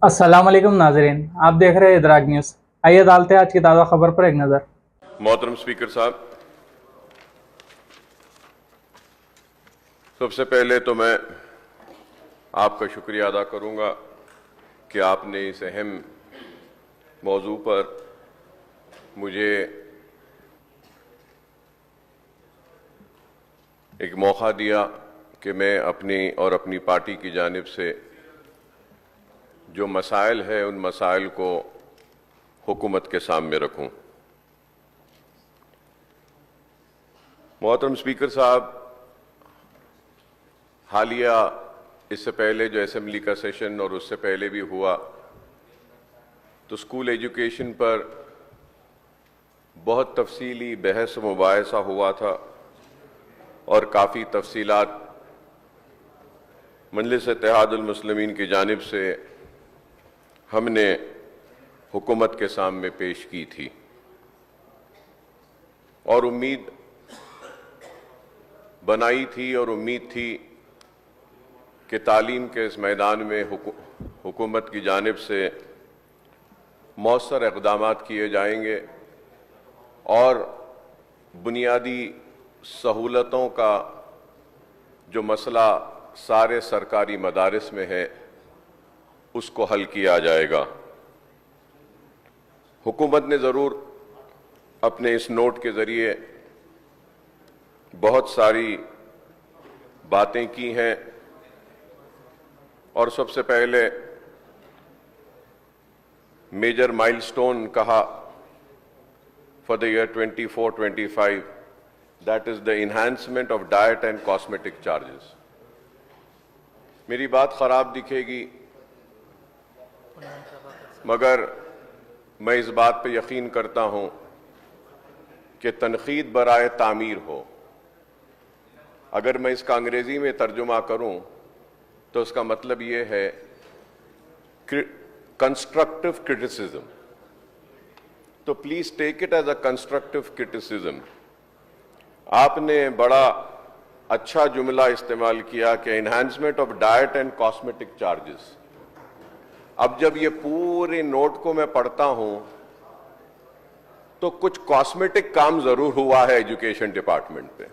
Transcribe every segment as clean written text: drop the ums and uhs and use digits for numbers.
अस्सलाम वालेकुम नाजरीन, आप देख रहे हैं इदराक न्यूज़। आइए डालते हैं आज की ताज़ा खबर पर एक नज़र। मोहतरम स्पीकर साहब, सबसे पहले तो मैं आपका शुक्रिया अदा करूंगा कि आपने इस अहम मौजू पर मुझे एक मौका दिया कि मैं अपनी और अपनी पार्टी की जानिब से जो मसाइल है उन मसाइल को हुकूमत के सामने रखूं। मोहतरम स्पीकर साहब, हालिया इससे पहले जो असेंबली का सेशन और उससे पहले भी हुआ तो स्कूल एजुकेशन पर बहुत तफसीली बहस मुबाहिसा हुआ था और काफ़ी तफसीलात मजलिस इत्तेहादुल मुस्लिमीन की जानिब से हमने हुकूमत के सामने पेश की थी और उम्मीद बनाई थी और उम्मीद थी कि तालीम के इस मैदान में हुकूमत की जानिब से मौसर इक़दामात किए जाएंगे और बुनियादी सहूलतों का जो मसला सारे सरकारी मदारिस में है उसको हल किया जाएगा। हुकूमत ने ज़रूर अपने इस नोट के ज़रिए बहुत सारी बातें की हैं और सबसे पहले मेजर माइलस्टोन कहा for the year 24-25, that is the enhancement of diet and cosmetic charges. मेरी बात खराब दिखेगी मगर मैं इस बात पे यकीन करता हूं कि तनकीद बराए तामीर हो। अगर मैं इसका अंग्रेजी में तर्जुमा करूं तो उसका मतलब ये है कंस्ट्रक्टिव क्रिटिसिज्म। तो please take it as a constructive criticism. आपने बड़ा अच्छा जुमला इस्तेमाल किया कि enhancement of diet and cosmetic charges. अब जब ये पूरे नोट को मैं पढ़ता हूं तो कुछ कॉस्मेटिक काम जरूर हुआ है एजुकेशन डिपार्टमेंट पे,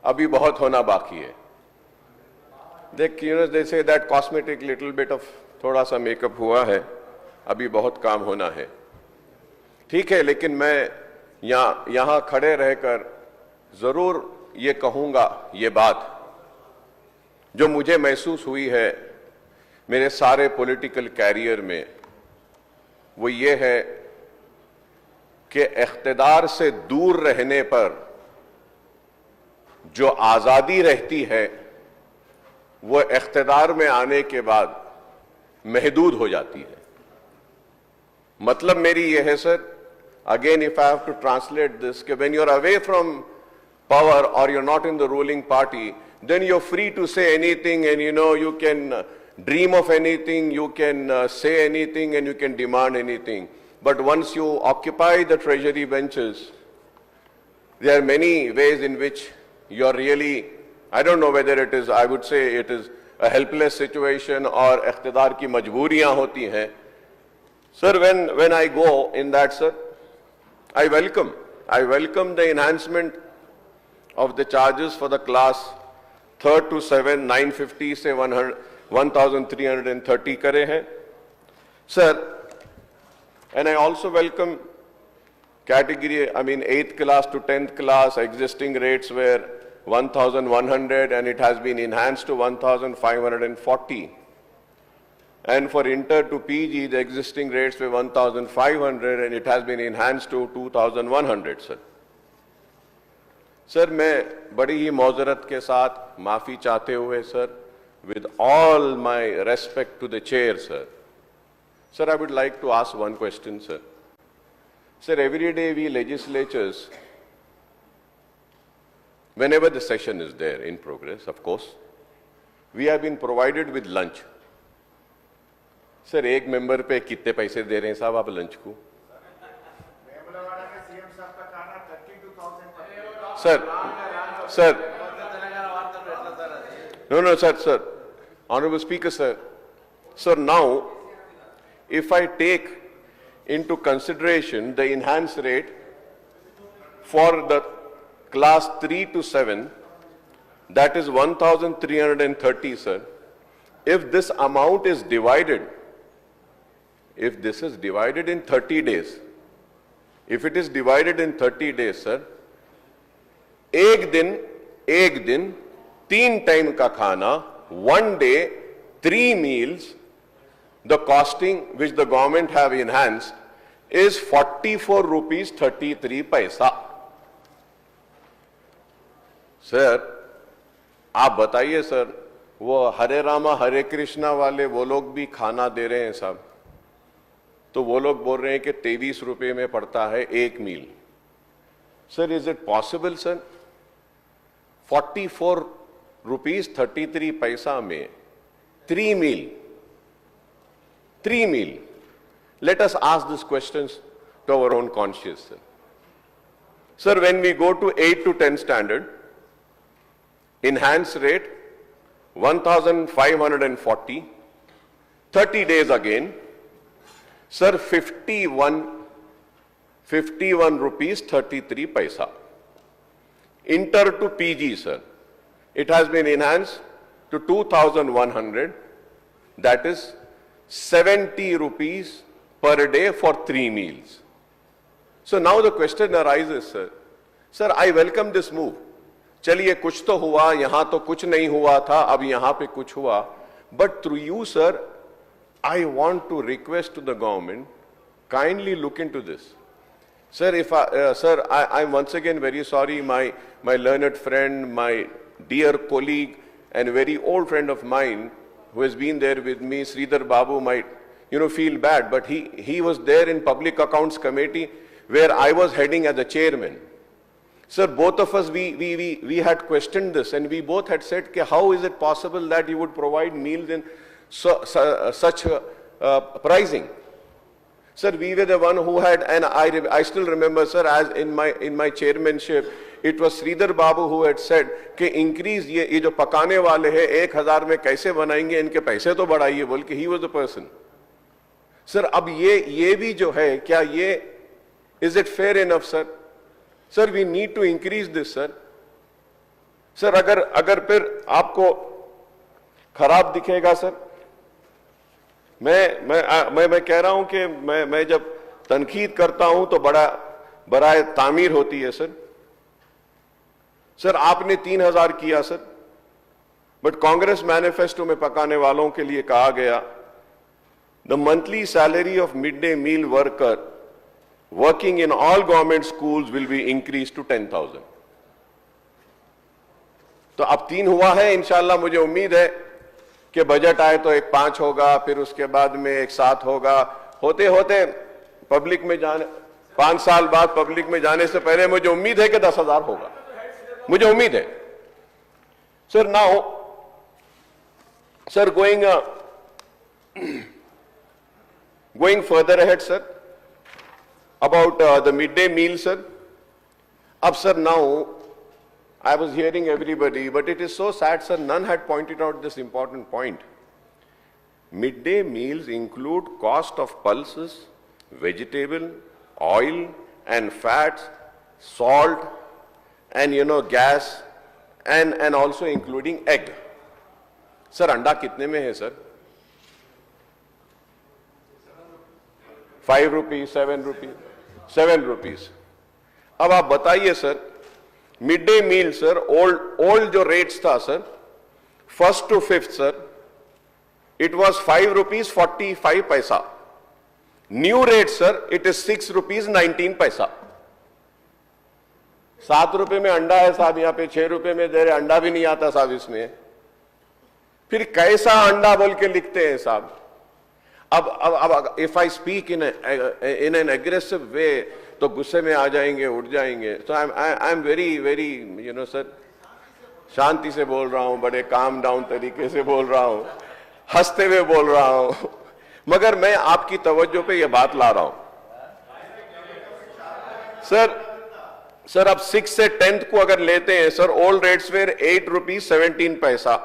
अभी बहुत होना बाकी है। They say that cosmetic little bit of थोड़ा सा मेकअप हुआ है, अभी बहुत काम होना है। ठीक है, लेकिन मैं यहां खड़े रहकर जरूर ये कहूंगा, ये बात जो मुझे महसूस हुई है मेरे सारे पॉलिटिकल कैरियर में, वो ये है कि इख्तिदार से दूर रहने पर जो आजादी रहती है वो इख्तिदार में आने के बाद महदूद हो जाती है। मतलब मेरी ये है sir, again if I have to translate this, कि when you are away from power और you are not in the ruling party, then you're free to say anything, and you can dream of anything, you can say anything, and you can demand anything. But once you occupy the treasury benches, there are many ways in which you're really, I don't know whether it is, I would say it is a helpless situation और इख्तिदार की मजबूरियां होती हैं। Sir, when I go in that, sir, I welcome the enhancement of the charges for the class 3rd to 7, 950 से 1330 करे हैं sir, and I also welcome category, 8th class to 10th class existing rates were 1100 and it has been enhanced to 1540, and for inter to PG the existing rates were 1500 and it has been enhanced to 2100 sir. Sir, मैं बड़ी ही मौजरत के साथ माफी चाहते हुए sir, with all my respect to the chair sir, I would like to ask one question sir. Sir, every day we legislatures, whenever the session is there in progress, of course, we have been provided with lunch. Sir, एक member पे कितने पैसे दे रहे हैं साहब आप lunch को? Sir, no, sir. Honorable Speaker, sir. So now, if I take into consideration the enhanced rate for the class 3 to 7, that is 1,330, sir. If this amount is divided, if this is divided in 30 days, if it is divided in 30 days, sir, एक दिन 3 time का खाना, 1 day 3 meals, the costing which the government have enhanced is 44 rupees 33 paisa. Sir आप बताइए sir, वो हरे रामा हरे कृष्णा वाले वो लोग भी खाना दे रहे हैं साहब, तो वो लोग बोल रहे हैं कि 23 रुपए में पड़ता है एक meal. Sir is it possible sir? 44 rupees 33 पैसा में 3 meal. Let us ask these questions to our own conscience, sir. Sir, when we go to 8 to 10 standard, enhanced rate 1,540, 30 days again, sir, 51 rupees 33 paisa. Inter to PG, sir, it has been enhanced to 2,100, that is 70 rupees per day for 3 meals. So now the question arises, sir, I welcome this move. चलिए कुछ तो हुआ, यहां तो कुछ नहीं हुआ था, अब यहां पे कुछ हुआ. But through you, sir, I want to request to the government, kindly look into this. Sir, I'm once again very sorry, my learned friend, my dear colleague and very old friend of mine who has been there with me, Sridhar Babu, might, feel bad, but he was there in Public Accounts Committee where I was heading as a chairman. Sir, both of us, we had questioned this, and we both had said, how is it possible that you would provide meals in such pricing? Sir, we were the one who had, and I still remember, sir, as in my chairmanship, it was Sridhar Babu who had said कि increase ये जो पकाने वाले हैं 1,000 में कैसे बनाएंगे, इनके पैसे तो बढ़ाइए, बोल के he was the person. Sir, अब ये भी जो है, क्या ये is it fair enough, sir? Sir, we need to increase this, sir. Sir, अगर फिर आपको खराब दिखेगा, सर, मैं कह रहा हूं कि मैं जब तनकीद करता हूं तो बड़ा तामीर होती है, सर. सर आपने 3,000 किया, सर, बट कांग्रेस मैनिफेस्टो में पकाने वालों के लिए कहा गया the monthly salary of mid day meal worker working in all government schools will be increase to 10,000. तो अब 3 हुआ है, इंशाल्लाह मुझे उम्मीद है कि बजट आए तो एक 5 होगा, फिर उसके बाद में एक 7 होगा, होते होते पब्लिक में जाने 5 साल बाद पब्लिक में जाने से पहले मुझे उम्मीद है कि 10,000 होगा, मुझे उम्मीद है. Sir now sir going further ahead, sir, about the midday meal, sir. Ab sir, now I was hearing everybody, but it is so sad, sir, none had pointed out this important point. Midday meals include cost of pulses, vegetable, oil and fats, salt, and gas, and also including egg. Sir, अंडा कितने में है, sir? 5 rupees, 7 rupees, 7 rupees. अब आप बताइए, sir, mid day meal, sir, old जो rates था, sir, 1st to 5th, sir, it was 5 rupees 45 paisa. New rate, sir, it is 6 rupees 19 paisa. 7 रुपए में अंडा है साहब, यहाँ पे 6 रुपए में दे रहे, अंडा भी नहीं आता साहब इसमें. फिर कैसा अंडा बोल के लिखते हैं साहब. अब if I speak in an aggressive way तो गुस्से में आ जाएंगे, उठ जाएंगे. तो आई एम वेरी सर, शांति से बोल रहा हूं, बड़े काम डाउन तरीके से बोल रहा हूं, हंसते हुए बोल रहा हूं, मगर मैं आपकी तवज्जो पे ये बात ला रहा हूं. सर अब 6 से 10th को अगर लेते हैं, sir, old rates were 8 rupees 17 paisa,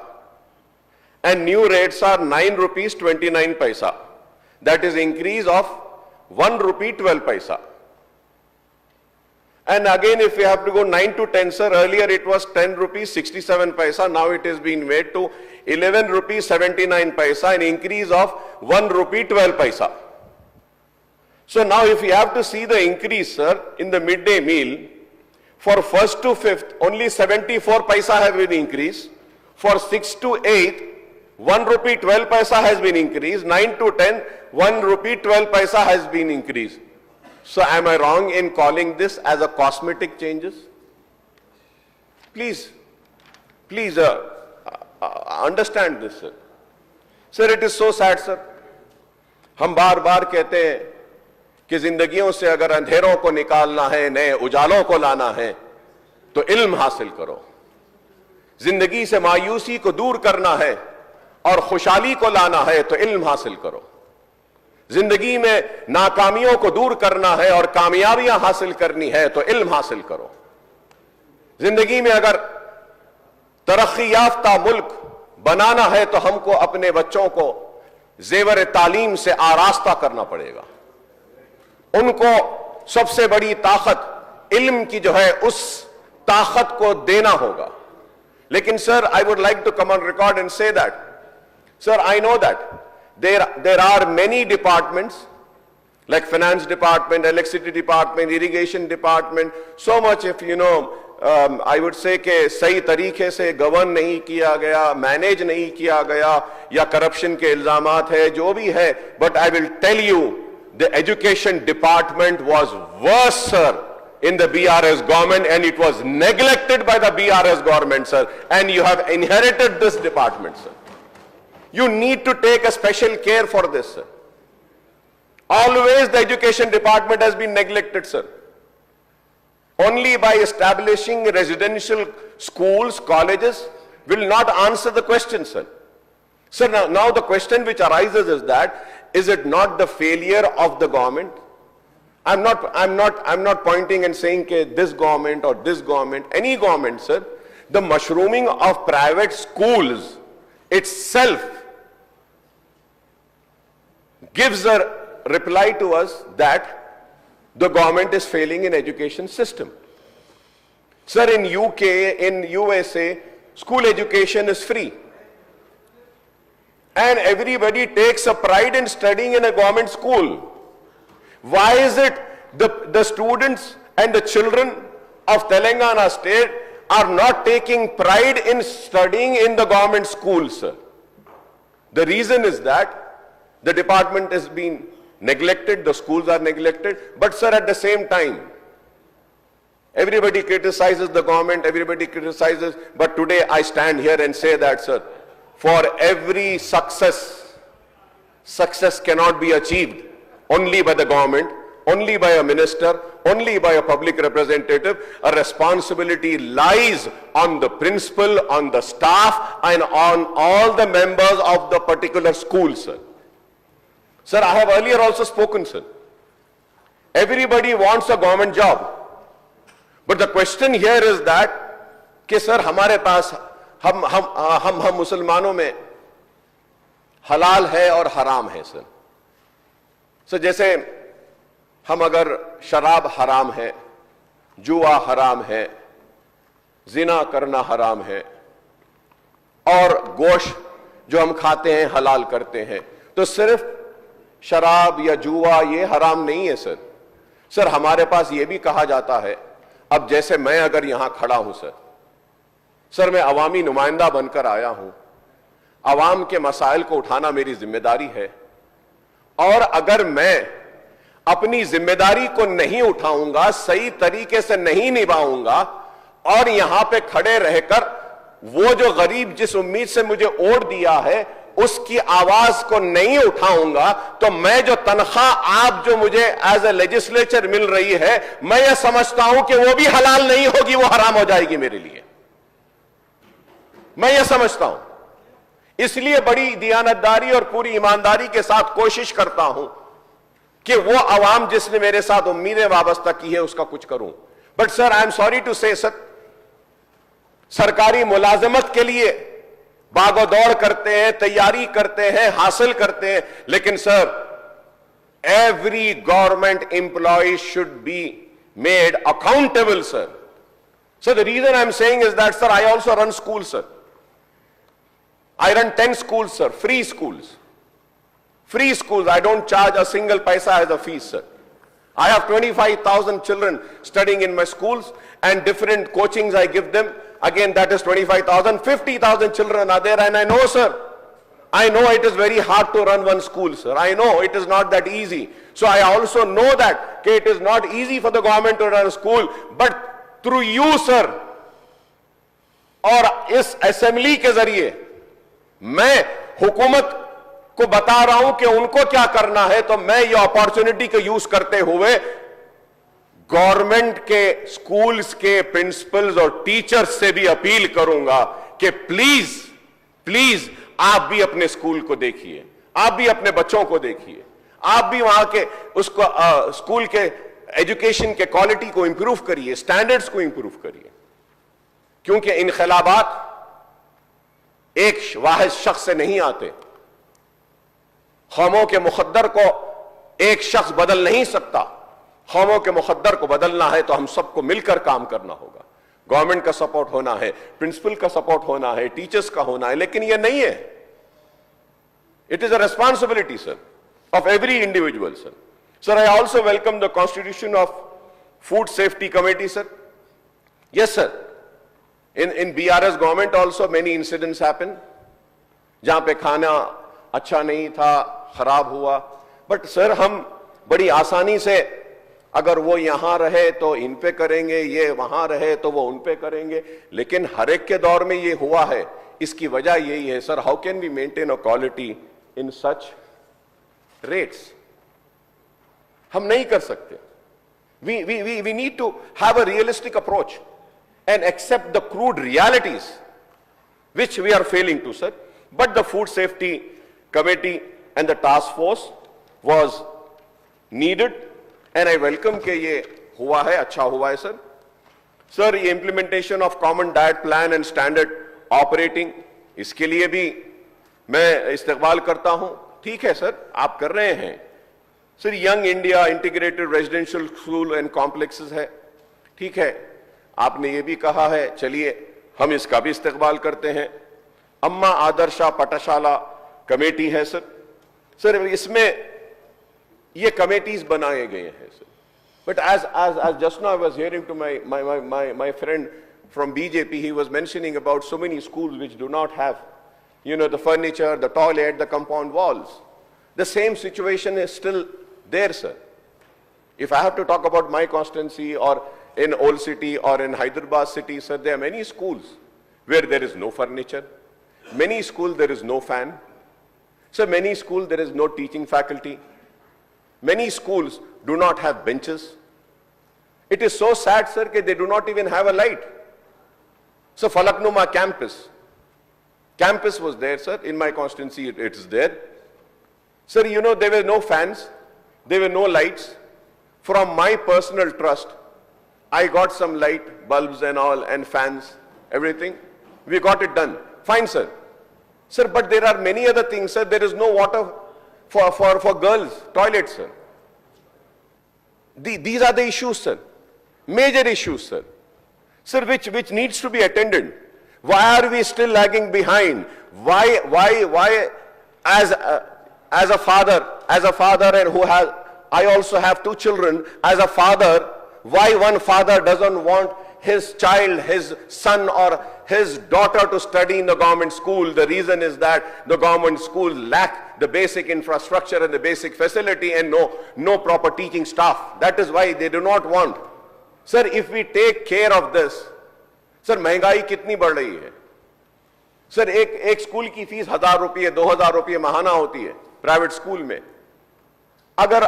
and new rates are 9 rupees 29 paisa. That is increase of 1 rupee 12 paisa. And again, if we have to go 9 to 10, sir, earlier it was 10 rupees 67 paisa. Now it is being made to 11 rupees 79 paisa, an increase of 1 rupee 12 paisa. So now if we have to see the increase, sir, in the midday meal, for 1st to 5th, only 74 paisa have been increased. For 6 to 8, 1 rupee 12 paisa has been increased. 9 to 10, 1 rupee 12 paisa has been increased. So am I wrong in calling this as a cosmetic changes? Please understand this, sir. Sir, it is so sad, sir. हम बार बार कहते हैं कि जिंदगियों से अगर अंधेरों को निकालना है, नए उजालों को लाना है, तो इल्म हासिल करो। जिंदगी से मायूसी को दूर करना है और खुशहाली को लाना है, तो इल्म हासिल करो। जिंदगी में नाकामियों को दूर करना है और कामयाबियां हासिल करनी है, तो इल्म हासिल करो। जिंदगी में अगर तरक्की याफ्ता मुल्क बनाना है, तो हमको अपने बच्चों को जेवर तालीम से आरास्ता करना पड़ेगा। उनको सबसे बड़ी ताकत इल्म की जो है, उस ताकत को देना होगा। लेकिन sir, I would like to come on record and say that, sir, I know that there are many departments like finance department, electricity department, irrigation department, so much if you know, I would say कि सही तरीके से govern नहीं किया गया, manage नहीं किया गया, या करप्शन के इल्जामात है, जो भी है, but I will tell you, the education department was worse, sir, in the BRS government, and it was neglected by the BRS government, sir, and you have inherited this department, sir. You need to take a special care for this, sir. Always the education department has been neglected, sir. Only by establishing residential schools, colleges, will not answer the question, sir. Sir, now the question which arises is that, is it not the failure of the government? I'm not pointing and saying that this government or this government, any government, sir. The mushrooming of private schools itself gives a reply to us that the government is failing in education system. Sir, in UK, in USA, school education is free. And everybody takes a pride in studying in a government school. Why is it the students and the children of Telangana state are not taking pride in studying in the government schools, sir? The reason is that the department is being neglected, the schools are neglected, but sir, at the same time, everybody criticizes the government, everybody criticizes, but today I stand here and say that, sir, for every success cannot be achieved only by the government, only by a minister, only by a public representative. A responsibility lies on the principal, on the staff, and on all the members of the particular school, sir. Sir, I have earlier also spoken, sir. Everybody wants a government job. But the question here is that, कि sir, हमारे पास हम मुसलमानों में हलाल है और हराम है, सर. सर, जैसे हम अगर शराब हराम है, जुआ हराम है, जिना करना हराम है, और गोश्त जो हम खाते हैं हलाल करते हैं, तो सिर्फ शराब या जुआ ये हराम नहीं है, सर. सर, हमारे पास ये भी कहा जाता है, अब जैसे मैं अगर यहां खड़ा हूं, सर, मैं अवामी नुमाइंदा बनकर आया हूं, अवाम के मसाइल को उठाना मेरी जिम्मेदारी है, और अगर मैं अपनी जिम्मेदारी को नहीं उठाऊंगा, सही तरीके से नहीं निभाऊंगा, और यहां पे खड़े रहकर वो जो गरीब जिस उम्मीद से मुझे वोट दिया है उसकी आवाज को नहीं उठाऊंगा, तो मैं जो तनख्वाह आप जो मुझे एज ए लेजिस्लेचर मिल रही है, मैं यह समझता हूं कि वो भी हलाल नहीं होगी, वो हराम हो जाएगी मेरे लिए. मैं यह समझता हूं. इसलिए बड़ी दियानतदारी और पूरी ईमानदारी के साथ कोशिश करता हूं कि वो अवाम जिसने मेरे साथ उम्मीदें वाबस्ता की है उसका कुछ करूं. But sir, I am sorry to say, sir, सरकारी मुलाजमत के लिए भागो दौड़ करते हैं, तैयारी करते हैं, हासिल करते हैं, लेकिन sir every government employee should be made accountable, sir. So the reason I'm saying is that, sir, I also run schools, sir. I run 10 schools, sir, free schools. Free schools, I don't charge a single paisa as a fees, sir. I have 25,000 children studying in my schools and different coachings I give them. Again, that is 25,000, 50,000 children are there, and I know, sir, I know it is very hard to run one school, sir. I know it is not that easy. So I also know that it is not easy for the government to run a school, but through you, sir, और इस assembly के जरिए मैं हुकूमत को बता रहा हूं कि उनको क्या करना है, तो मैं ये अपॉर्चुनिटी को यूज करते हुए गवर्नमेंट के स्कूल्स के प्रिंसिपल्स और टीचर्स से भी अपील करूंगा कि प्लीज प्लीज आप भी अपने स्कूल को देखिए, आप भी अपने बच्चों को देखिए, आप भी वहां के उसको स्कूल के एजुकेशन के क्वालिटी को इंप्रूव करिए, स्टैंडर्ड्स को इंप्रूव करिए, क्योंकि इनकलाबात एक वाहिद शख्स से नहीं आते। कौमों के मुकद्दर को एक शख्स बदल नहीं सकता। कौमों के मुकद्दर को बदलना है तो हम सबको मिलकर काम करना होगा। गवर्नमेंट का सपोर्ट होना है, प्रिंसिपल का सपोर्ट होना है, टीचर्स का होना है, लेकिन यह नहीं है। It is a responsibility, sir, of every individual, sir. Sir, I also welcome the constitution of Food Safety Committee, sir. Yes, sir. In BRS government also many incidents happen, जहां पे खाना अच्छा नहीं था, खराब हुआ, बट सर हम बड़ी आसानी से अगर वो यहां रहे तो इन पे करेंगे, ये वहां रहे तो वो उन पे करेंगे, लेकिन हर एक के दौर में ये हुआ है। इसकी वजह यही है, sir, how can we maintain a quality in such rates? हम नहीं कर सकते। We need to have a realistic approach and accept the crude realities which we are failing to, sir. But the Food Safety Committee and the task force was needed and I welcome कि ये हुआ है, अच्छा हुआ है, sir. Sir, ये implementation of common diet plan and standard operating, इसके लिए भी मैं इस्तकबाल करता हूं। ठीक है सर, आप कर रहे हैं। Sir, young India integrated residential school and complexes है, ठीक है, आपने ये भी कहा है, चलिए हम इसका भी इस्तकबाल करते हैं। अम्मा आदर्शा पटशाला कमेटी है, सर। सर, इसमें ये कमेटीज बनाए गए हैं, sir, but as just now I was hearing to my friend from BJP, he was mentioning about so many schools which do not have, the furniture, the toilet, the compound walls. The same situation is still there, sir. If I have to talk about my constituency or in Old City or in Hyderabad city, sir, there are many schools where there is no furniture. Many schools there is no fan. Sir, many schools there is no teaching faculty. Many schools do not have benches. It is so sad, sir, that they do not even have a light. So Falaknuma campus was there, sir. In my constituency, it is there. Sir, there were no fans, there were no lights. From my personal trust, I got some light bulbs and all and fans, everything. We got it done. Fine, sir. Sir, but there are many other things, sir. There is no water for girls, toilets, sir. These are the issues, sir. Major issues, sir. Sir, which needs to be attended. Why are we still lagging behind? Why as a father and I also have 2 children, as a father, why one father doesn't want his child, his son or his daughter to study in the government school? The reason is that the government schools lack the basic infrastructure and the basic facility and no proper teaching staff. That is why they do not want. Sir, if we take care of this, sir, महंगाई कितनी बढ़ रही है। Sir, एक school की fees 1000 रुपये 2000 रुपये महाना होती है प्राइवेट स्कूल में। अगर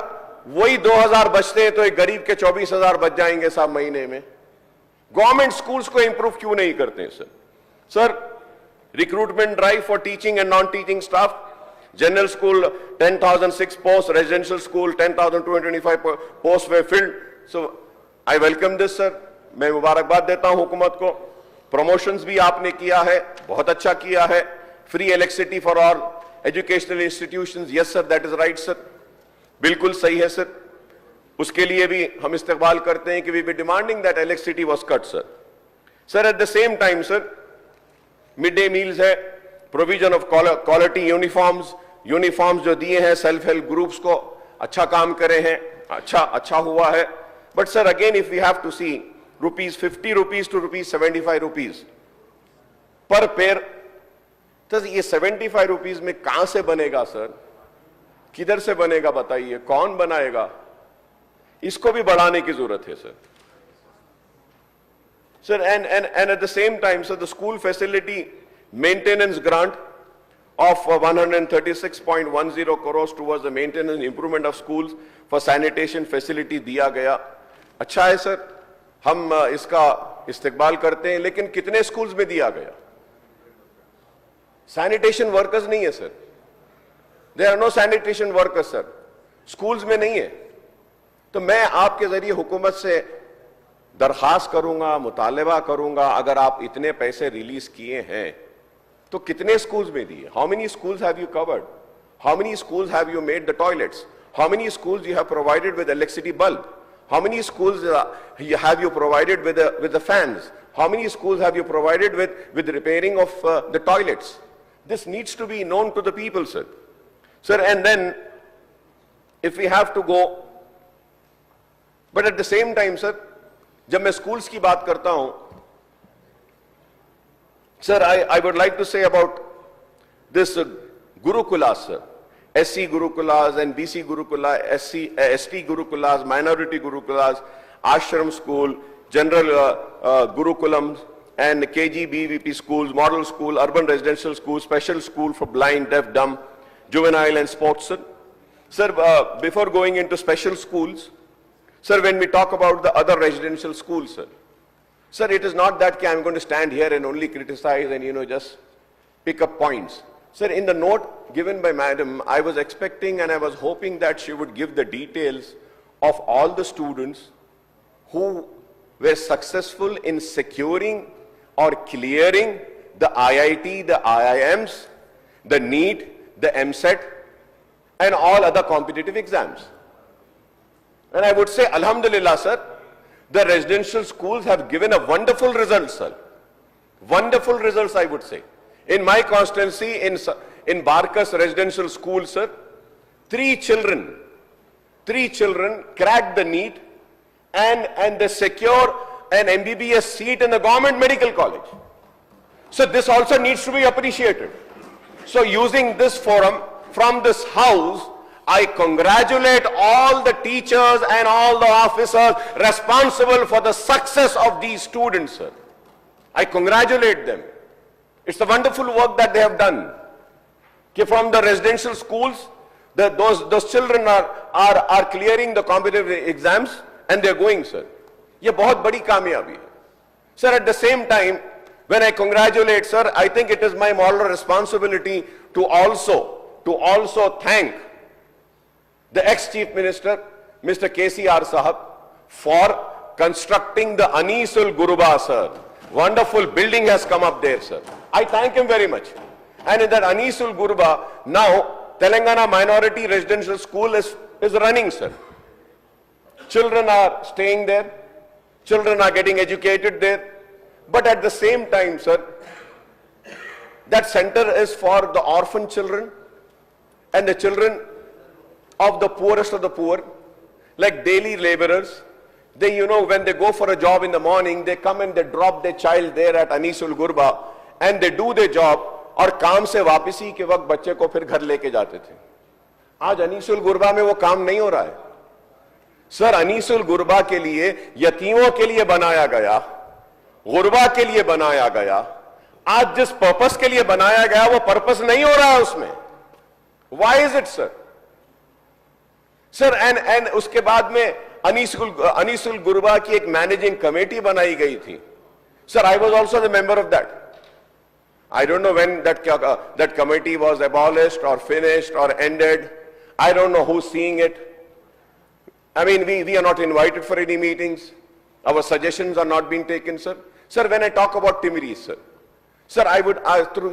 वही 2000 बचते हैं तो एक गरीब के 24,000 बच जाएंगे साहब महीने में। गवर्नमेंट स्कूल्स को इंप्रूव क्यों नहीं करते हैं, sir? Sir, recruitment drive for teaching and non teaching staff, general school 10,006 post, residential school 10,225 post way field. So I welcome this, sir. मैं मुबारकबाद देता हूं हुकूमत को। प्रमोशंस भी आपने किया है, बहुत अच्छा किया है। free electricity for all educational institutions. Yes sir, that is right sir, बिल्कुल सही है सर. उसके लिए भी हम इस्तेमाल करते हैं कि we be demanding that electricity was cut sir. Sir, at the same time sir, midday meals है, provision of quality uniforms जो दिए हैं self help groups को, अच्छा काम करे हैं, अच्छा हुआ है. But sir, again if we have to see rupees 50 rupees to rupees 75 rupees per pair, तो ये 75 rupees में कहां से बनेगा सर, किधर से बनेगा बताइए, कौन बनाएगा? इसको भी बढ़ाने की जरूरत है sir. Sir, and at the same time, sir, the school facility maintenance grant of 136.10 crores towards the maintenance improvement of schools for sanitation facility दिया गया. अच्छा है सर, हम इसका इस्तेमाल करते हैं, लेकिन कितने स्कूल्स में दिया गया? सैनिटेशन वर्कर्स नहीं है sir, there are no sanitation workers sir, schools में नहीं है. तो मैं आपके जरिए हुकूमत से दरखास्त करूंगा, मुतालबा करूंगा, अगर आप इतने पैसे रिलीज किए हैं तो कितने स्कूल्स में दिए? How many schools have you covered? How many schools have you made the toilets? How many schools you have provided with electricity bulb? How many schools have you provided with the fans? How many schools have you provided with repairing of the toilets? This needs to be known to the people, sir. Sir, and then if we have to go, but at the same time, sir, जब मैं schools की बात करता हूं, sir, I would like to say about this Gurukulas, sir. SC Gurukulas and BC Gurukula, ST Gurukulas, minority Gurukulas, Ashram School, General Gurukulams, and KG BVP schools, model school, urban residential school, special school for blind, deaf, dumb, juvenile and sports. Sir, before going into special schools, sir, when we talk about the other residential schools, sir, it is not that I'm going to stand here and only criticize and, just pick up points. Sir, in the note given by Madam, I was expecting and I was hoping that she would give the details of all the students who were successful in securing or clearing the IIT, the IIMs, the NEET, the MSET, and all other competitive exams. And I would say, Alhamdulillah, sir, the residential schools have given a wonderful result, sir. Wonderful results, I would say. In my constituency, in Barkas Residential School, sir, three children cracked the NEET and they secure an MBBS seat in the government medical college. So this also needs to be appreciated. So using this forum from this house, I congratulate all the teachers and all the officers responsible for the success of these students, sir. I congratulate them. It's a wonderful work that they have done. From the residential schools, those children are clearing the competitive exams and they're going, sir. ये बहुत बड़ी कामयाबी है. Sir, at the same time, when I congratulate, sir, I think it is my moral responsibility to also thank the ex-Chief Minister, Mr. KCR Sahab, for constructing the Anisul Guruba, sir. Wonderful building has come up there, sir. I thank him very much. And in that Anisul Guruba, now Telangana Minority Residential School is running, sir. Children are staying there. Children are getting educated there. But at the same time, sir, that center is for the orphan children and the children of the poorest of the poor, like daily laborers. They, when they go for a job in the morning, they come and they drop their child there at Anisul Gurba and they do their job और काम से वापसी के वक्त बच्चे को फिर घर लेके जाते थे. आज अनीसुल गुरबा में वो काम नहीं हो रहा है. सर, अनीसुल गुरबा के लिए, यतीमों के लिए बनाया गया, गुरबा के लिए बनाया गया. आज जिस पर्पस के लिए बनाया गया वो पर्पस नहीं हो रहा है उसमें. Why is it, sir? Sir, and उसके बाद में अनीसुल गुरबा की एक मैनेजिंग कमेटी बनाई गई थी. Sir, I was also the member of that. I don't know when that committee was abolished or finished or ended. I don't know who's seeing it. I mean, we are not invited for any meetings. Our suggestions are not being taken, sir. Sir, when I talk about Timri, sir, Sir,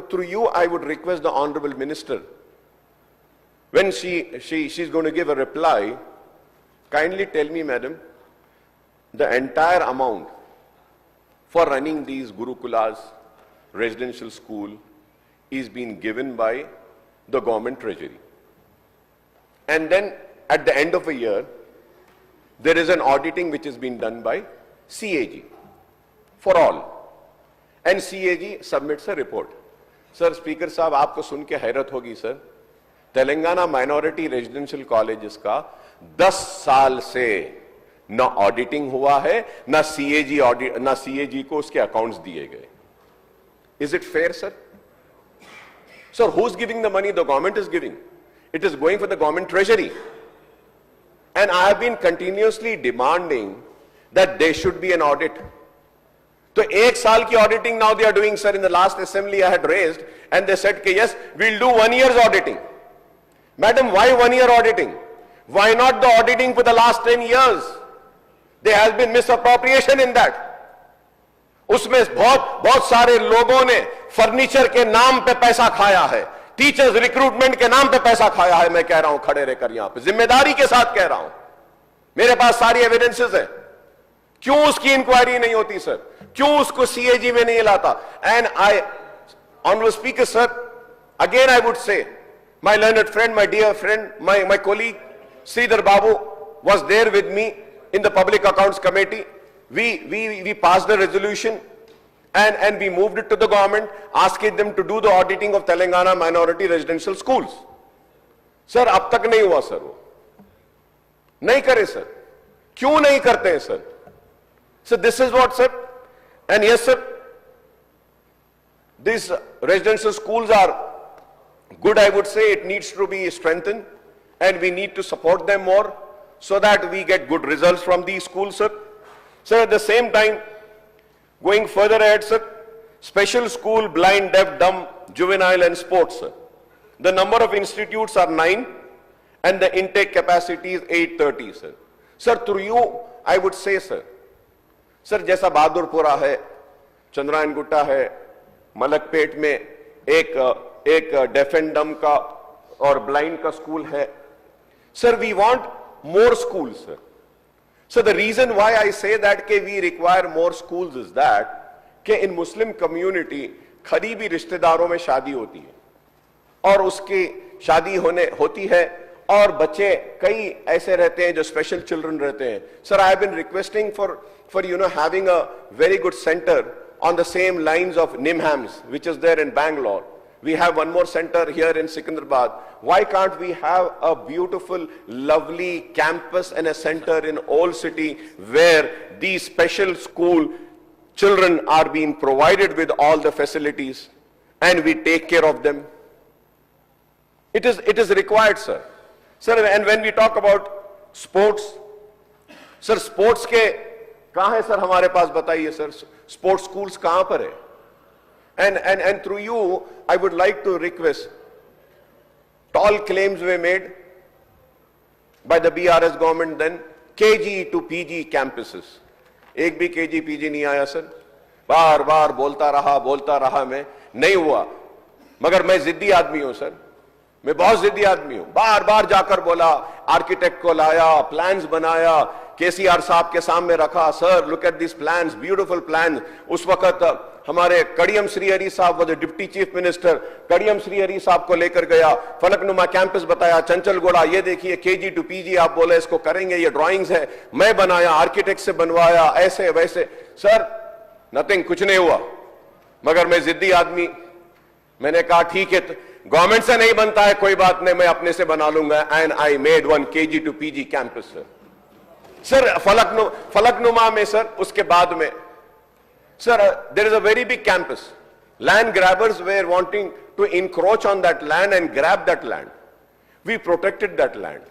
through you, I would request the Honorable Minister, when she's going to give a reply, kindly tell me, madam, the entire amount for running these Gurukulas, residential school, is being given by the government treasury. And then at the end of a year, there is an auditing which is being done by CAG for all. And CAG submits a report. Sir, Speaker साहब, आपको सुन के हैरत होगी sir, Telangana minority residential colleges का 10 साल से न auditing हुआ है, न CAG को उसके अकाउंट्स दिए गए. Is it fair, sir? Sir, who's giving the money? The government is giving. It is going for the government treasury. And I have been continuously demanding that there should be an audit. So, 1 साल की auditing now they are doing, sir. In the last assembly I had raised, and they said, yes, we'll do 1 year's auditing. Madam, why 1 year auditing? Why not the auditing for the last 10 years? There has been misappropriation in that. उसमें बहुत सारे लोगों ने furniture के नाम पे पैसा खाया है, टीचर्स रिक्रूटमेंट के नाम पे पैसा खाया है. मैं कह रहा हूं खड़े रहकर यहां पे जिम्मेदारी के साथ कह रहा हूं, मेरे पास सारी एविडेंसेस है. क्यों उसकी इंक्वायरी नहीं होती सर? क्यों उसको CAG में नहीं लाता? And I, honourable speaker sir, again I would से, my learned friend, my dear friend, my colleague Sridhar Babu was there with me in the Public Accounts Committee. We passed a resolution and we moved it to the government, asking them to do the auditing of Telangana minority residential schools. Sir, अब तक नहीं हुआ sir, वो नहीं करे sir. क्यों नहीं करते हैं sir? So this is what, sir. And yes, sir, these residential schools are good. I would say it needs to be strengthened, and we need to support them more so that we get good results from these schools, sir. Sir, at the same time, going further ahead, sir, special school, blind, deaf, dumb, juvenile and sports, sir. The number of institutes are 9 and the intake capacity is 830, sir. Sir, through you, I would say, sir, जैसा बहादुरपुरा है, चंद्रायन गुट्टा है, मलकपेट में एक deaf and डम का और blind का school है. Sir, we want more schools, sir. So the reason why I say that कि we require more schools is that कि in Muslim community करीबी रिश्तेदारों में शादी होती है और उसकी शादी होती है और बच्चे कई ऐसे रहते हैं जो स्पेशल चिल्ड्रन रहते हैं. Sir, I have been requesting for having a very good center on the same lines of NIMHAMS, which is there in Bangalore. We have one more center here in Secunderabad. Why can't we have a beautiful, lovely campus and a center in Old City where these special school children are being provided with all the facilities and we take care of them? It is required, sir. Sir, and when we talk about sports, sir, sports के कहाँ है sir हमारे पास? बताइए sir, sports schools कहाँ पर है? And through you, I would like to request, tall claims were made by the BRS government then, KG to PG campuses. एक भी KG PG नहीं आया सर. बार बार बोलता रहा मैं, नहीं हुआ. मगर मैं जिद्दी आदमी हूं सर, मैं बहुत जिद्दी आदमी हूं. बार बार जाकर बोला, आर्किटेक्ट को लाया, प्लान्स बनाया, KCR साहब के सामने रखा. Sir, look at this plans, beautiful plans. उस वक्त हमारे कड़ियम श्रीहरि साहब वो deputy chief minister, Kadiyam Srihari साहब को लेकर गया, फलकनुमा कैंपस बताया, चंचलगोड़ा, ये देखिए KG to PG आप बोले इसको करेंगे, ये ड्राइंग्स है, मैं बनाया, आर्किटेक्ट से बनवाया, ऐसे वैसे. सर, नथिंग, कुछ नहीं हुआ. मगर मैं जिद्दी आदमी, मैंने कहा ठीक है, गवर्नमेंट से नहीं बनता है, कोई बात नहीं, मैं अपने से बना लूंगा. And I made one KG to PG campus. Sir, Falaknuma में सर, उसके बाद में sir, there is a very big campus. Land grabbers were wanting to encroach on that land and grab that land. We protected that land.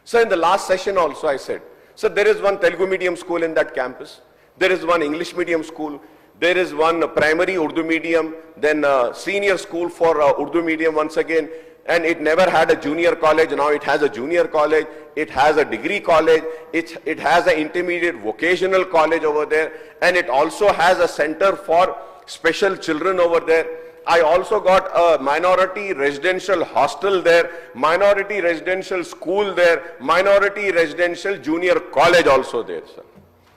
So in the last session also I said, so there is one Telugu medium school in that campus. There is one English medium school. There is one primary Urdu medium, then senior school for Urdu medium once again. And it never had a junior college. Now it has a junior college. It has a degree college. It has an intermediate vocational college over there. And it also has a center for special children over there. I also got a minority residential hostel there, minority residential school there, minority residential junior college also there, sir.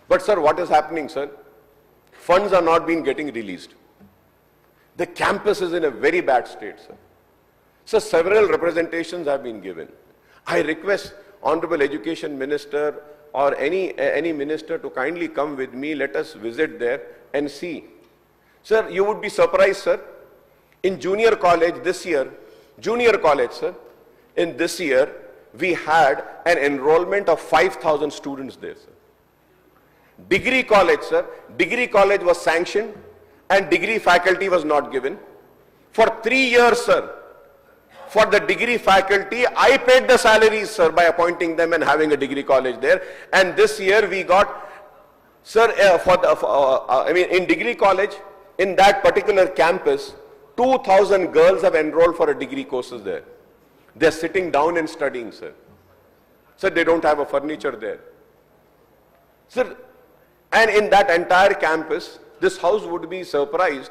But sir, what is happening, sir? Funds are not being getting released. The campus is in a very bad state, sir. So several representations have been given. I request Honorable Education Minister or any minister to kindly come with me. Let us visit there and see. Sir, you would be surprised, sir. In junior college this year, sir, in this year, we had an enrollment of 5,000 students there, sir. Degree college, sir, degree college was sanctioned and degree faculty was not given. For 3 years, sir, for the degree faculty, I paid the salaries, sir, by appointing them and having a degree college there. And this year we got, sir, in degree college, in that particular campus, 2,000 girls have enrolled for a degree courses there. They're sitting down and studying, sir. Sir, they don't have a furniture there. Sir, and in that entire campus, this house would be surprised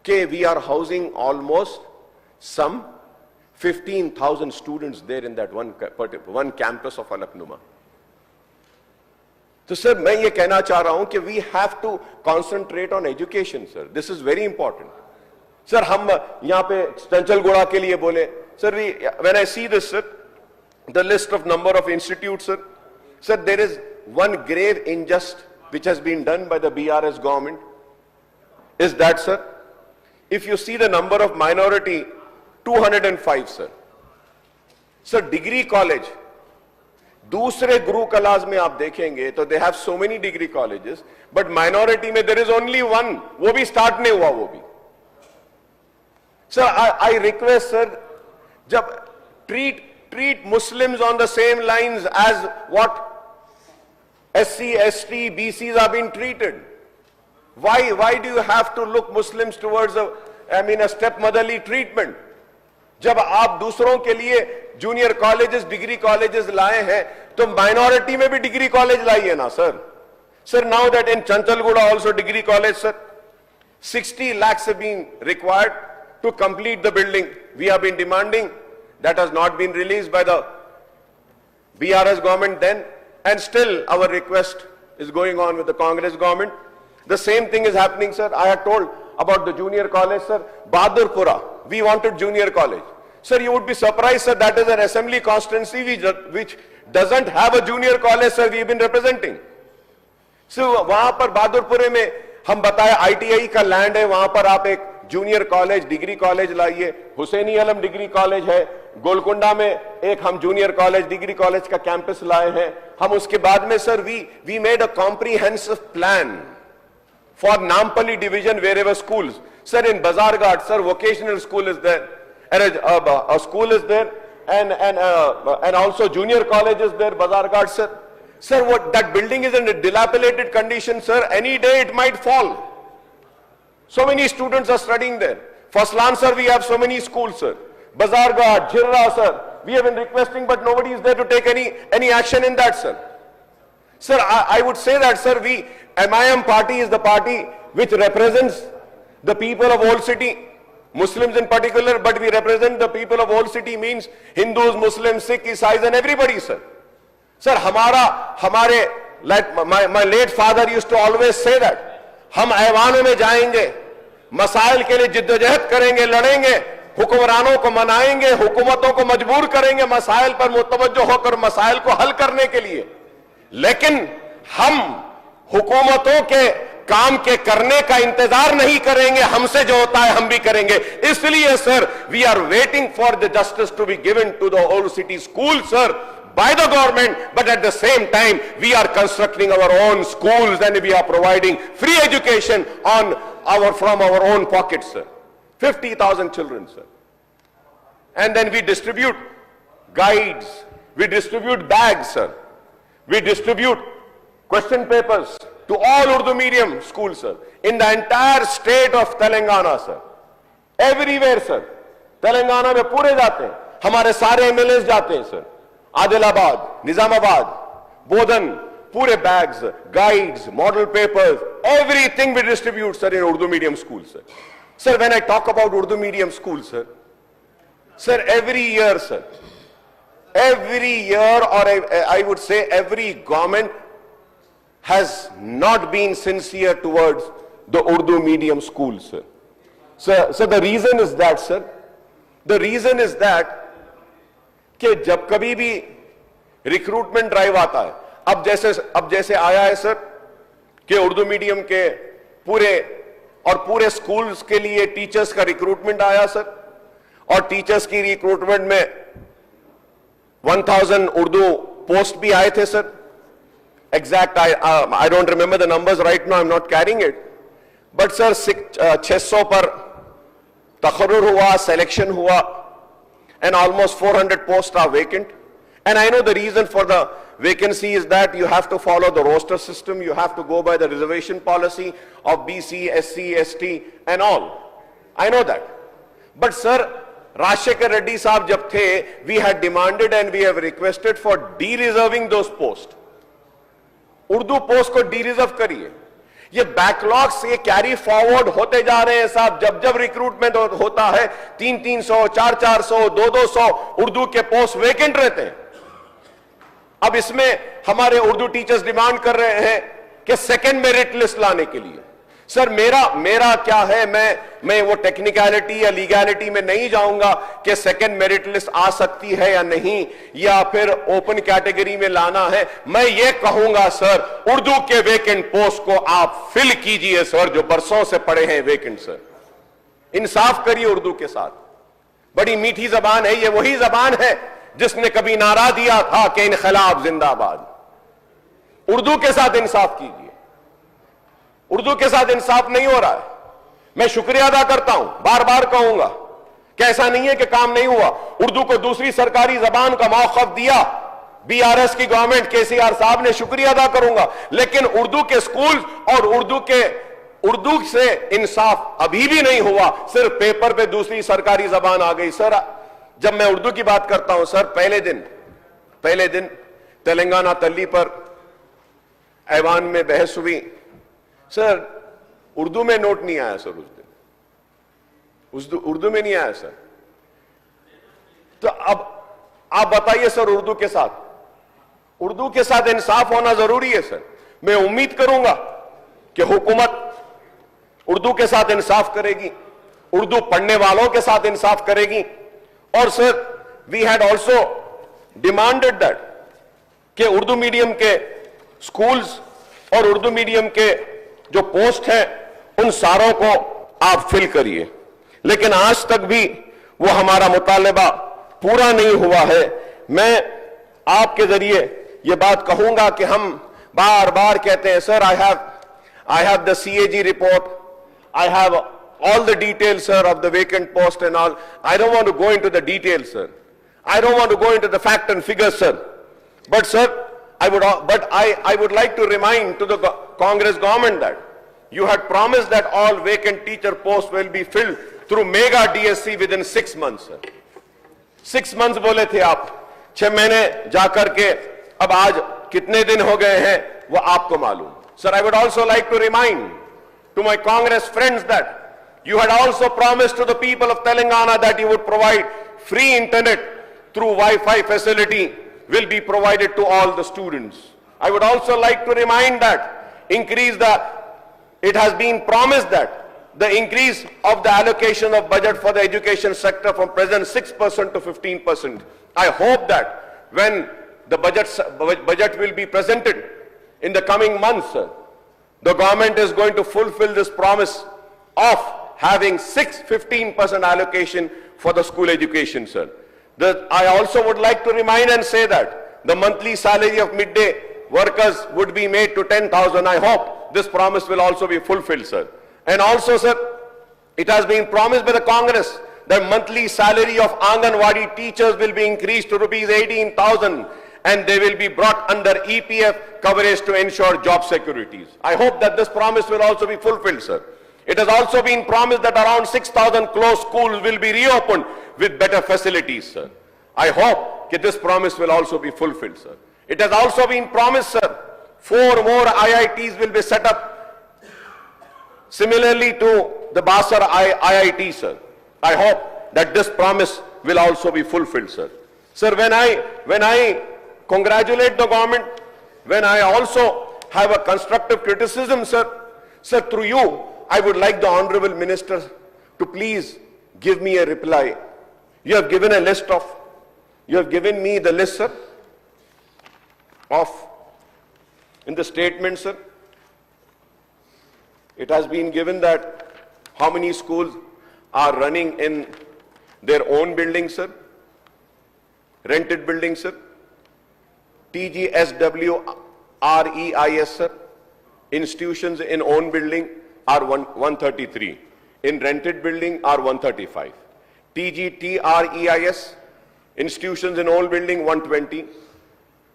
that we are housing almost some 15,000 students there in that one campus of Alaknuma. So sir, मैं ये कहना चाह रहा हूं कि we have to concentrate on education, sir. This is very important. Sir, हम यहाँ पे चंचलगुड़ा के लिए बोले, sir, when I see this, sir, the list of number of institutes, sir, there is one grave injustice which has been done by the BRS government. Is that, sir? If you see the number of minority, 205, sir. Sir, degree college, दूसरे गुरु class में आप देखेंगे तो they have so many degree colleges, but minority में there is only one, वो भी start नहीं हुआ वो भी. Sir, I request, sir, जब treat Muslims on the same lines as what SC, ST, BCs are being treated. Why do you have to look Muslims towards a stepmotherly treatment? जब आप दूसरों के लिए जूनियर कॉलेजेस, डिग्री कॉलेजेस लाए हैं, तो minority में भी डिग्री कॉलेज लाइए ना, sir. Sir, now that in Chanchalguda also degree college, sir, 60 lakhs have been required to complete the building. We have been demanding. That has not been released by the BRS government then, and still our request is going on with the Congress government. The same thing is happening, sir. I had told about the junior college, sir. Bahadurpura, we wanted junior college. Sir, you would be surprised, sir, that is an assembly constituency which doesn't have a junior college, sir, we have been representing. So, वहां पर बहादुरपुरे में हम बताए ITI का land है, वहां पर आप एक जूनियर कॉलेज, डिग्री कॉलेज लाइए. हुसैनी आलम डिग्री कॉलेज है. गोलकुंडा में एक हम जूनियर कॉलेज, डिग्री कॉलेज का कैंपस लाए हैं. हम उसके बाद में, sir, we made a comprehensive plan for Nampally division wherever schools. Sir, in Bazarghat, sir, vocational school is there, and a school is there, and also junior college is there, Bazarghat, sir. Sir, what that building is in a dilapidated condition, sir. Any day it might fall. So many students are studying there. Faslan, sir, we have so many schools, sir. Bazarghat, Jhirra, sir. We have been requesting, but nobody is there to take any action in that, sir. Sir, I would say that, sir, MIM party is the party which represents the people of Old City, Muslims in particular, but we represent the people of Old City, means Hindus, Muslims, Sikh, Isais, and everybody, sir. Sir, my late father used to always say that, हम ऐवानों में जाएंगे, मसाइल के लिए जिद्दोजहद करेंगे, लड़ेंगे, हुक्मरानों को मनाएंगे, हुकूमतों को मजबूर करेंगे मसाइल पर मुतवज्जो होकर मसाइल को हल करने के लिए. लेकिन हम हुकूमतों के काम के करने का इंतजार नहीं करेंगे, हमसे जो होता है हम भी करेंगे. इसलिए sir, we are waiting for the justice to be given to the old city school, sir, by the government, but at the same time we are constructing our own schools and we are providing free education from our own pockets, sir. 50,000 children, sir. And then we distribute guides, we distribute bags, sir. We distribute question papers to all Urdu medium schools, sir, in the entire state of Telangana, sir. Everywhere, sir. Telangana में पूरे जाते हैं, हमारे सारे MLAs जाते हैं, sir. Adilabad, Nizamabad, बोधन, पूरे bags, guides, model papers, everything we distribute, sir, in Urdu medium schools, sir. Sir, when I talk about Urdu medium schools, sir, every year, sir, every year, or I would say every government has not been sincere towards the Urdu medium schools, sir. So the reason is that, sir, the reason is that कि जब कभी भी recruitment drive आता है, अब जैसे आया है सर कि उर्दू मीडियम के पूरे स्कूल्स के लिए टीचर्स का रिक्रूटमेंट आया सर, और टीचर्स की रिक्रूटमेंट में 1000 उर्दू पोस्ट भी आए थे sir. Exact I don't remember the numbers right now, I am not carrying it, but sir 600 पर तकर्रुर हुआ, सिलेक्शन हुआ, and almost 400 posts are vacant. And I know the reason for the vacancy is that you have to follow the roster system, you have to go by the reservation policy of BC, SC, ST and all. I know that. But sir, Rajshekhar Reddy साहब जब थे, we had demanded and we have requested for de-reserving those posts. Urdu post को de-reserve करिए. ये backlog से carry forward होते जा रहे हैं साहब. जब जब रिक्रूटमेंट होता है 300, 400, 200 उर्दू के पोस्ट वेकेंट रहते हैं. अब इसमें हमारे उर्दू टीचर्स डिमांड कर रहे हैं कि सेकंड मेरिट लिस्ट लाने के लिए. सर मेरा क्या है, मैं वो टेक्निकलिटी या लीगैलिटी में नहीं जाऊंगा कि सेकंड मेरिट लिस्ट आ सकती है या नहीं, या फिर ओपन कैटेगरी में लाना है. मैं ये कहूंगा सर, उर्दू के वेकेंट पोस्ट को आप फिल कीजिए सर, जो बरसों से पड़े हैं वेकेंट. सर इंसाफ करिए उर्दू के साथ. बड़ी मीठी जबान है, ये वही जबान है जिसने कभी नारा दिया था कि इनकलाब जिंदाबाद. उर्दू के साथ इंसाफ कीजिए. उर्दू के साथ इंसाफ नहीं हो रहा है. मैं शुक्रिया अदा करता हूं, बार बार कहूंगा कि ऐसा नहीं है कि काम नहीं हुआ. उर्दू को दूसरी सरकारी जबान का मौक़िफ़ दिया बीआरएस की गवर्नमेंट, केसीआर साहब ने, शुक्रिया अदा करूंगा. लेकिन उर्दू के स्कूल और उर्दू से इंसाफ अभी भी नहीं हुआ. सिर्फ पेपर पे दूसरी सरकारी जबान आ गई. सर जब मैं उर्दू की बात करता हूं सर, पहले दिन तेलंगाना तल्ली पर ऐवान में बहस हुई. सर उर्दू में नोट नहीं आया सर, उस दिन उर्दू में नहीं आया सर. तो अब आप बताइए सर, उर्दू के साथ इंसाफ होना जरूरी है सर. मैं उम्मीद करूंगा कि हुकूमत उर्दू के साथ इंसाफ करेगी, उर्दू पढ़ने वालों के साथ इंसाफ करेगी. और sir we had also demanded that कि उर्दू मीडियम के स्कूल्स और उर्दू मीडियम के जो पोस्ट है उन सारों को आप फिल करिए. लेकिन आज तक भी वो हमारा मुतालबा पूरा नहीं हुआ है. मैं आपके जरिए ये बात कहूंगा कि हम बार बार कहते हैं sir, I have the CAG report, I have all the details sir of the vacant post and all. I don't want to go into the details sir, I don't want to go into the fact and figures sir, but sir I would like to remind to the Congress government that you had promised that all vacant teacher posts will be filled through mega DSC within 6 months sir. 6 months बोले थे आप, 6 महीने जाकर के अब आज कितने दिन हो गए हैं वो आपको मालूम. Sir, I would also like to remind to my Congress friends that you had also promised to the people of Telangana that you would provide free internet through Wi-Fi facility will be provided to all the students. I would also like to remind that it has been promised that the increase of the allocation of budget for the education sector from present 6% to 15%. I hope that when the budget will be presented in the coming months, sir, the government is going to fulfill this promise of having 15% allocation for the school education, sir. I also would like to remind and say that the monthly salary of midday workers would be made to 10,000. I hope this promise will also be fulfilled, sir. And also, sir, it has been promised by the Congress that monthly salary of Anganwadi teachers will be increased to rupees 18,000 and they will be brought under EPF coverage to ensure job securities. I hope that this promise will also be fulfilled, sir. It has also been promised that around 6,000 closed schools will be reopened with better facilities, sir. I hope that this promise will also be fulfilled, sir. It has also been promised, sir, 4 more IITs will be set up similarly to the Basar IIT, sir. I hope that this promise will also be fulfilled, sir. Sir, when I congratulate the government, when I also have a constructive criticism, sir, through you, I would like the Honorable Minister to please give me a reply. You have given a list of, you have given me the list, sir, of, in the statement, sir, it has been given that how many schools are running in their own buildings, sir, rented buildings, sir, TGSWREIS, sir, institutions in own building are 133, in rented building are 135, TGTREIS, institutions in own building 120,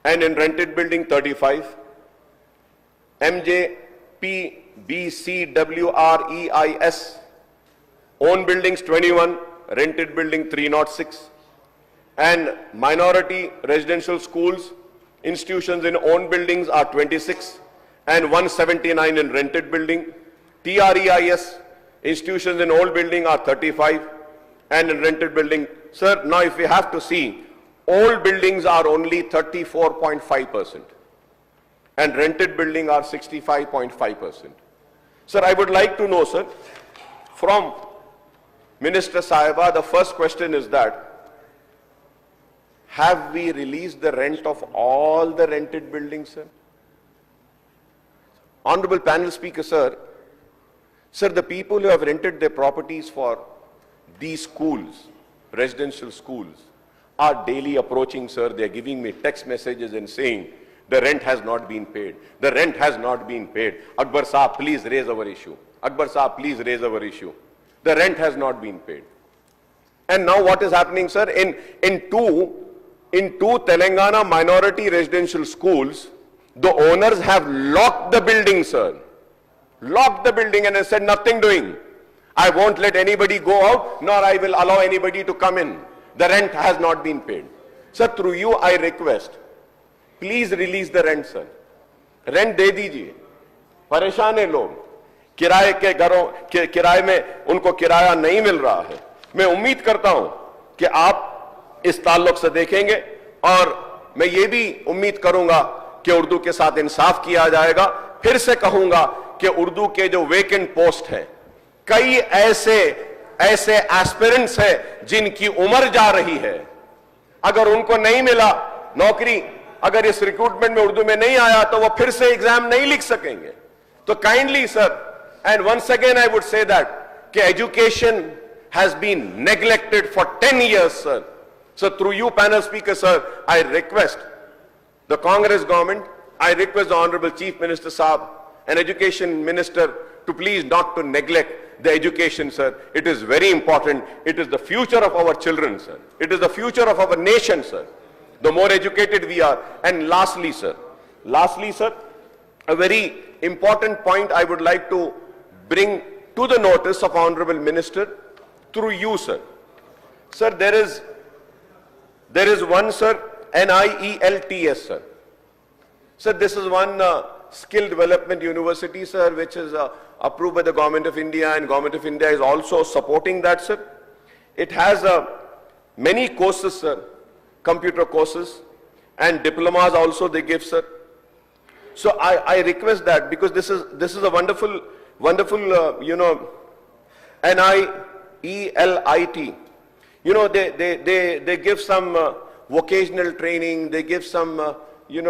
and in rented building 35, MJPBCWREIS, own buildings 21, rented building 306, and minority residential schools, institutions in own buildings are 26, and 179 in rented building. TREIS, institutions in old building are 35, and in rented building. Sir, now if we have to see, old buildings are only 34.5%, and rented building are 65.5%. Sir, I would like to know, sir, from Minister Sahiba, the first question is that, have we released the rent of all the rented buildings, sir? Honorable panel speaker, sir, the people who have rented their properties for these schools, residential schools, are daily approaching, sir. They are giving me text messages and saying, the rent has not been paid. The rent has not been paid. Akbar Saab, please raise our issue. Akbar Saab, please raise our issue. The rent has not been paid. And now what is happening, sir? In two Telangana minority residential schools, the owners have locked the building, sir. Locked the building and said nothing doing. I won't let anybody go out, nor I will allow anybody to come in. The rent has not been paid. Sir, through you I request, please release the rent, sir. Rent दे दीजिए. परेशान है लोग. किराए के घरों के किराए में उनको किराया नहीं मिल रहा है. मैं उम्मीद करता हूं कि आप इस ताल्लुक से देखेंगे और मैं ये भी उम्मीद करूंगा कि उर्दू के साथ इंसाफ किया जाएगा. फिर से कहूंगा कि उर्दू के जो वेकेंट पोस्ट हैं, कई ऐसे एस्पिरेंट्स हैं जिनकी उम्र जा रही है. अगर उनको नहीं मिला नौकरी, अगर इस रिक्रूटमेंट में उर्दू में नहीं आया तो वो फिर से एग्जाम नहीं लिख सकेंगे. तो kindly sir, and once again I would say that कि education has been neglected for 10 years, sir. So through you, panel speaker, sir, I request the Congress government, I request the Honorable Chief Minister Saab and Education Minister to please not to neglect the education, sir. It is very important. It is the future of our children, sir. It is the future of our nation, sir. The more educated we are. And lastly, sir, a very important point I would like to bring to the notice of Honorable Minister through you, sir. Sir, there is one, sir, NIELTS, sir. Sir, this is one skill development university, sir, which is approved by the Government of India, and Government of India is also supporting that, sir. It has many courses, sir, computer courses, and diplomas also they give, sir. So I request that, because this is a wonderful, NIELIT. You know, they give some vocational training, they give some,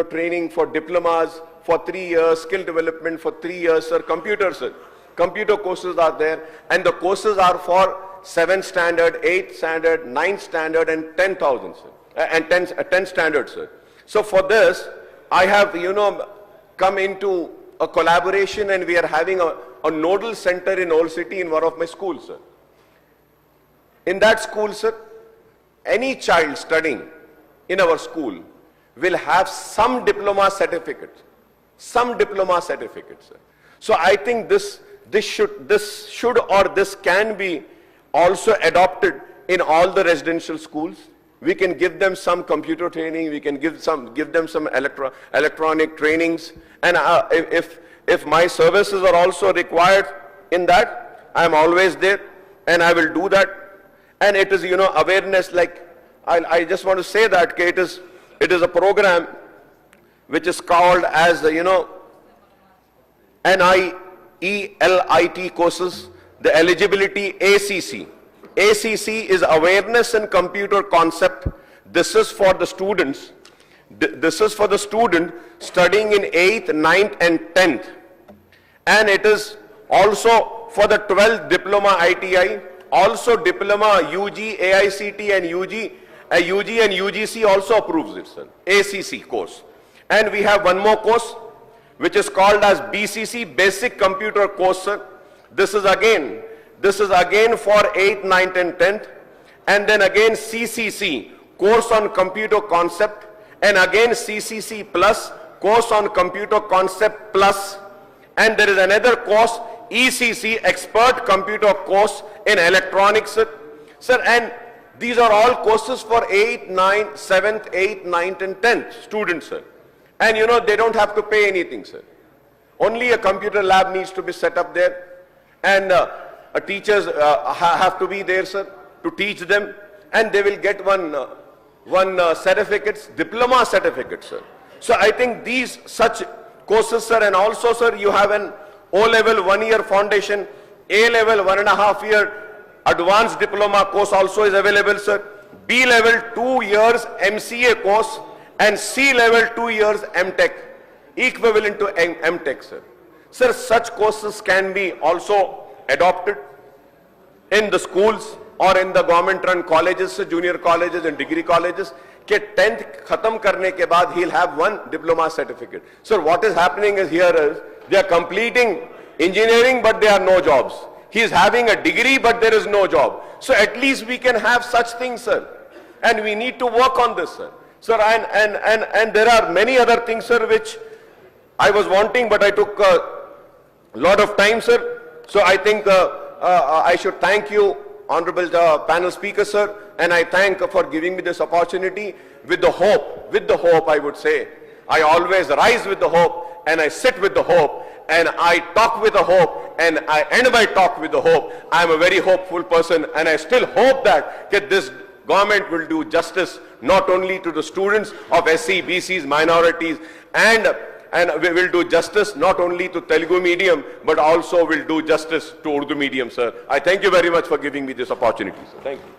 training for diplomas for 3 years, skill development for 3 years, sir. Computer courses are there, and the courses are for 7th standard, 8th standard, 9th standard, and 10,000, sir, and 10 standard, sir. So for this, I have, come into a collaboration, and we are having a nodal center in Old City in one of my schools, sir. In that school, sir, any child studying in our school will have some diploma certificate, sir. So I think this can be also adopted in all the residential schools we can give them some computer training, we can give them some electronic trainings, and if my services are also required in that, I'm always there, and I will do that. And it is, awareness, like, I just want to say that it is a program which is called as, NIELIT courses, the eligibility ACC. ACC is awareness in computer concept. This is for the students. This is for the student studying in 8th, 9th and 10th. And it is also for the 12th diploma ITI, also diploma UG, AICT and UG and UGC also approves it, sir. ACC course. And we have one more course which is called as BCC, Basic Computer Course, sir. This is again for 8th, 9th and 10th. And then again CCC, Course on Computer Concept. And again CCC Plus, Course on Computer Concept Plus. And there is another course, ECC, Expert Computer Course in Electronics, sir. And these are all courses for 8th, 9th, 7th, 8th, 9th and 10th students, sir. And they don't have to pay anything, sir. Only a computer lab needs to be set up there. And teachers have to be there, sir, to teach them. And they will get one certificates, diploma certificate, sir. So I think these such courses, sir, and also, sir, you have an O-level 1-year foundation, A-level 1.5-year advanced diploma course also is available, sir. B-level 2 years MCA course and C-level 2 years MTech, equivalent to MTech, sir. Sir, such courses can be also adopted in the schools or in the government-run colleges, junior colleges and degree colleges. Ke 10th khatam karne ke baad he'll have one diploma certificate. Sir, what is happening is they are completing engineering but there are no jobs. He is having a degree but there is no job. So at least we can have such things, sir. And we need to work on this, sir. Sir, and there are many other things, sir, which I was wanting, but I took a lot of time, sir. So I think I should thank you, Honorable panel speaker, sir, and I thank for giving me this opportunity with the hope, I would say. I always rise with the hope, and I sit with the hope, and I talk with the hope, and I end my talk with the hope. I am a very hopeful person, and I still hope that this government will do justice not only to the students of SC, BCs, minorities, and we will do justice not only to Telugu medium, but also will do justice to Urdu medium, sir. I thank you very much for giving me this opportunity, sir. Thank you.